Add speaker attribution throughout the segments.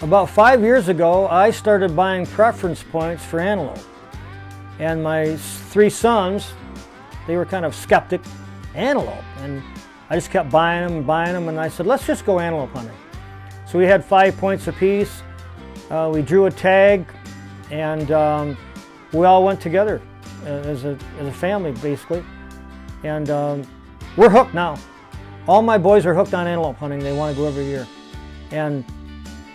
Speaker 1: About 5 years ago, I started buying preference points for antelope. And my 3 sons, they were kind of skeptic antelope. And I just kept buying them, and I said, let's just go antelope hunting. So we had 5 points apiece. We drew a tag, and we all went together as a family, basically. And we're hooked now. All my boys are hooked on antelope hunting. They want to go every year. And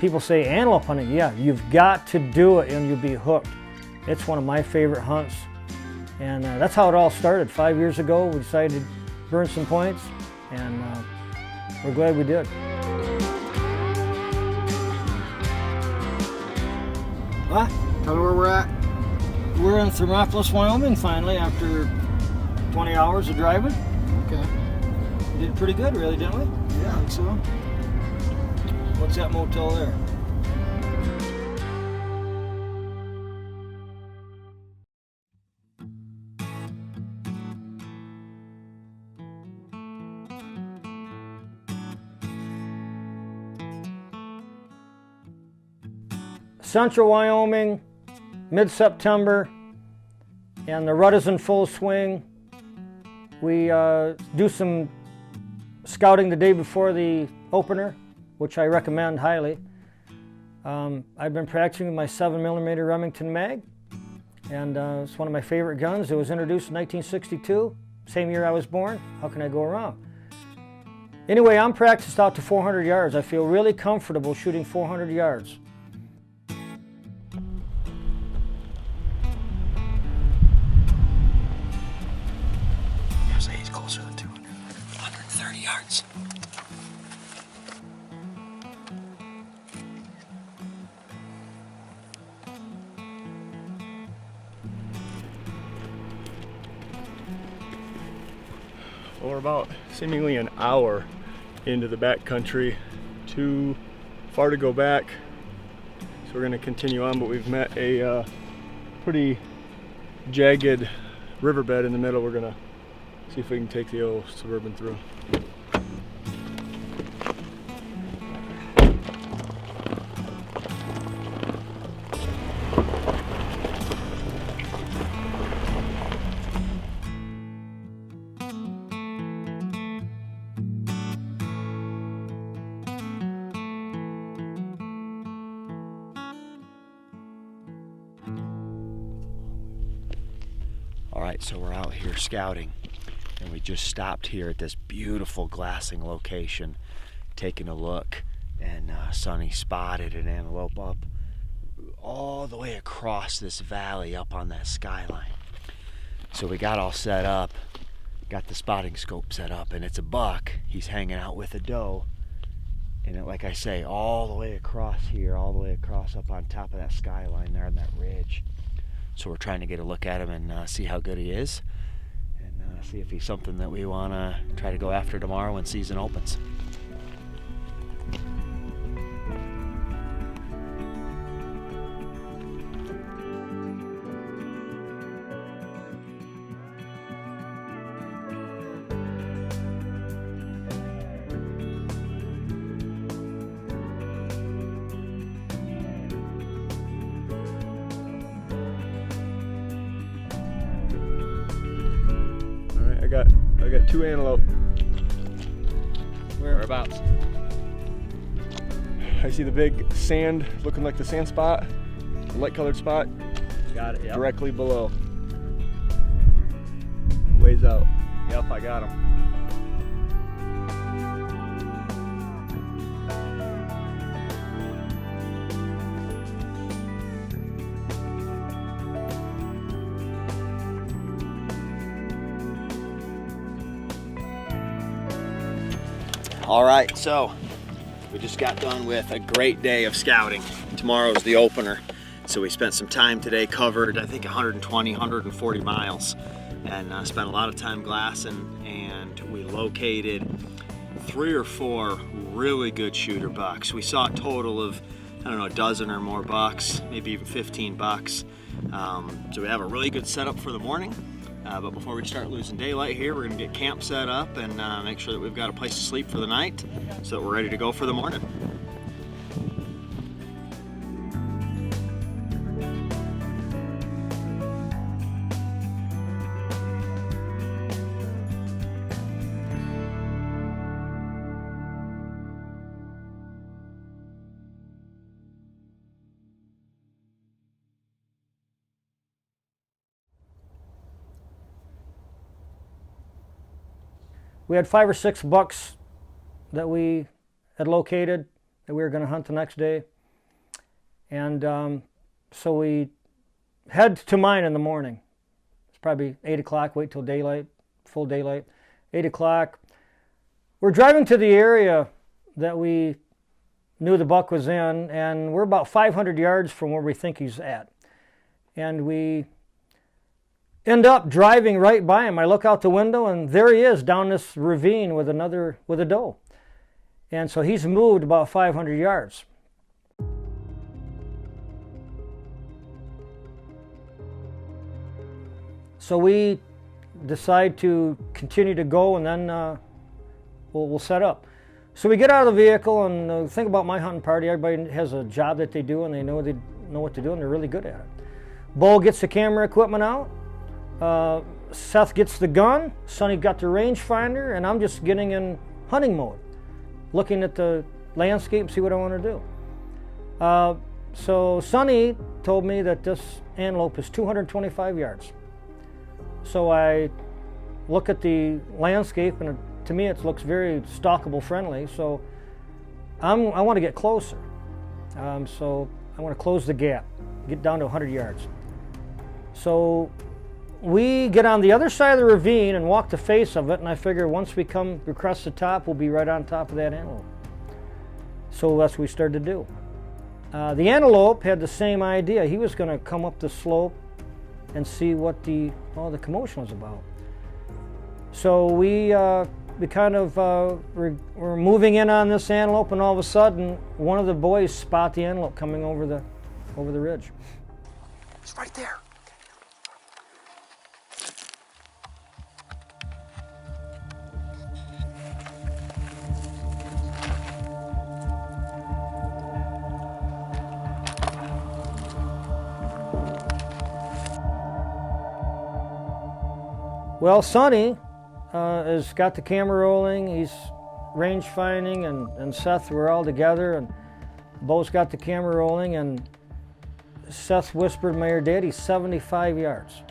Speaker 1: people say, antelope hunting, yeah, you've got to do it and you'll be hooked. It's one of my favorite hunts. And that's how it all started. 5 years ago, we decided to burn some points, and we're glad we did. What?
Speaker 2: Tell me where we're at.
Speaker 1: We're in Thermopolis, Wyoming, finally, after 20 hours of driving.
Speaker 2: Okay.
Speaker 1: We did pretty good, really, didn't we?
Speaker 2: Yeah, I think so.
Speaker 1: What's that motel there? Central Wyoming, mid-September, and the rut is in full swing. We do some scouting the day before the opener, which I recommend highly. I've been practicing with my 7mm Remington mag, and it's one of my favorite guns. It was introduced in 1962, same year I was born. How can I go wrong? Anyway, I'm practiced out to 400 yards. I feel really comfortable shooting 400 yards.
Speaker 3: He's closer than 200. 130 yards.
Speaker 4: Well, we're about seemingly an hour into the backcountry. Too far to go back, so we're going to continue on, but we've met a pretty jagged riverbed in the middle. We're going to see if we can take the old Suburban through.
Speaker 3: All right, so we're out here scouting, and we just stopped here at this beautiful glassing location, taking a look, and Sonny spotted an antelope up all the way across this valley up on that skyline. So we got all set up, got the spotting scope set up, and it's a buck. He's hanging out with a doe, and it, like I say, all the way across here, all the way across up on top of that skyline there on that ridge. So we're trying to get a look at him and see how good he is, and see if he's something that we want to try to go after tomorrow when season opens.
Speaker 4: I got 2 antelope.
Speaker 3: Whereabouts?
Speaker 4: I see the big sand, looking like the sand spot, the light colored spot.
Speaker 3: Got it, yep.
Speaker 4: Directly below. Ways out.
Speaker 3: Yep, I got him. All right, so we just got done with a great day of scouting. Tomorrow's the opener. So we spent some time today, covered I think 120, 140 miles, and spent a lot of time glassing, and we located 3 or 4 really good shooter bucks. We saw a total of, I don't know, a dozen or more bucks, maybe even 15 bucks. So we have a really good setup for the morning. But before we start losing daylight here, we're going to get camp set up and make sure that we've got a place to sleep for the night so that we're ready to go for the morning.
Speaker 1: We had 5 or 6 bucks that we had located that we were going to hunt the next day. And so we head to mine in the morning. It's probably 8 o'clock, wait till daylight, full daylight. 8 o'clock. We're driving to the area that we knew the buck was in, and we're about 500 yards from where we think he's at. And we end up driving right by him. I look out the window, and there he is down this ravine with a doe. And so he's moved about 500 yards. So we decide to continue to go, and then we'll set up. So we get out of the vehicle, and the thing about my hunting party, everybody has a job that they do, and they know what to do, and they're really good at it. Bo gets the camera equipment out. Seth gets the gun. Sonny got the rangefinder, and I'm just getting in hunting mode, looking at the landscape and see what I want to do. So Sonny told me that this antelope is 225 yards. So I look at the landscape, and to me it looks very stalkable friendly. So I want to get closer. So I want to close the gap, get down to 100 yards. So we get on the other side of the ravine and walk the face of it, and I figure once we come across the top, we'll be right on top of that antelope. So that's what we started to do. The antelope had the same idea. He was going to come up the slope and see what all the commotion was about. So we kind of we're moving in on this antelope, and all of a sudden, one of the boys spot the antelope coming over the ridge.
Speaker 3: It's right there.
Speaker 1: Well, Sonny has got the camera rolling. He's range finding, and Seth, we're all together, and Bo's got the camera rolling, and Seth whispered my ear, "Daddy, 75 yards."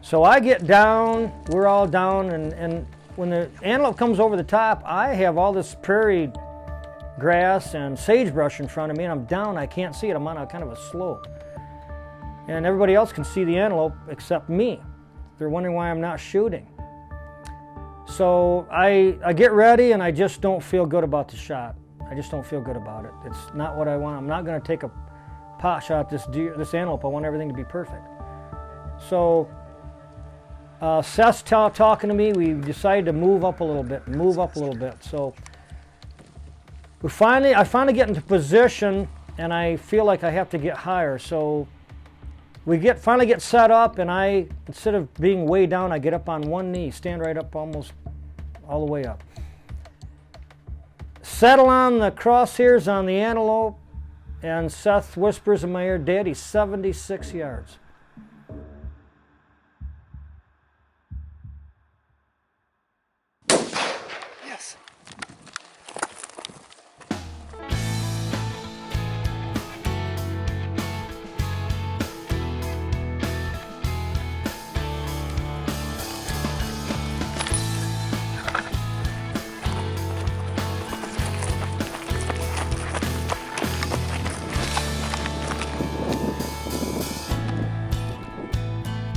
Speaker 1: So I get down, we're all down, and when the antelope comes over the top, I have all this prairie grass and sagebrush in front of me, and I'm down, I can't see it, I'm on a kind of a slope. And everybody else can see the antelope except me. They're wondering why I'm not shooting. So I get ready, and I just don't feel good about the shot. I just don't feel good about it. It's not what I want. I'm not going to take a pot shot at this antelope. I want everything to be perfect. So Seth's talking to me. We decided to move up a little bit. So I finally get into position, and I feel like I have to get higher. So we finally get set up, and instead of being way down, I get up on one knee, stand right up almost all the way up. Settle on the crosshairs on the antelope, and Seth whispers in my ear, "Daddy, 76 yards."
Speaker 3: Yes.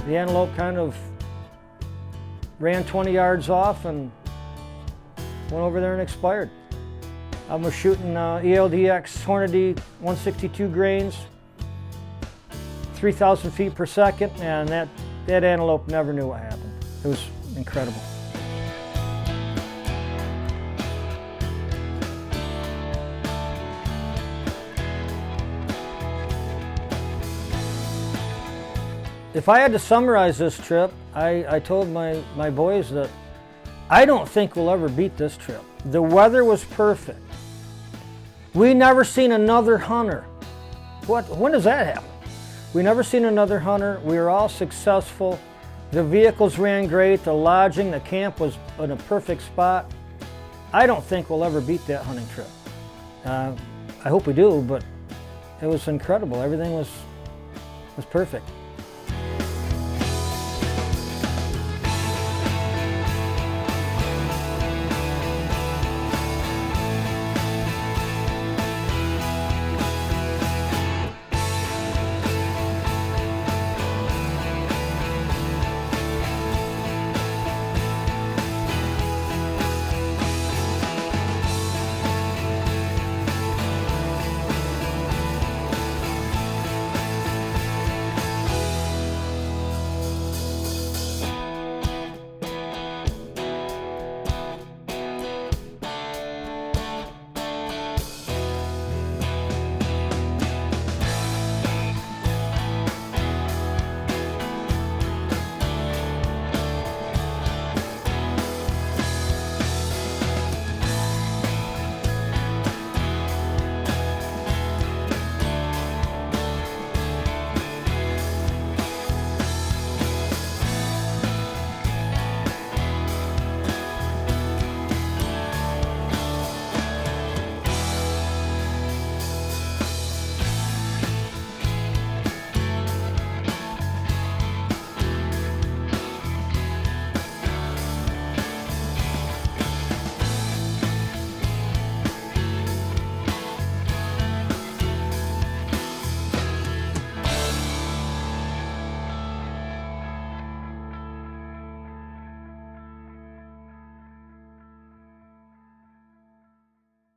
Speaker 1: The antelope kind of ran 20 yards off and went over there and expired. I was shooting ELDX Hornady 162 grains, 3,000 feet per second, and that antelope never knew what happened. It was incredible. If I had to summarize this trip, I told my boys that I don't think we'll ever beat this trip. The weather was perfect. We never seen another hunter. When does that happen? We never seen another hunter. We were all successful. The vehicles ran great. The lodging, the camp was in a perfect spot. I don't think we'll ever beat that hunting trip. I hope we do, but it was incredible. Everything was perfect.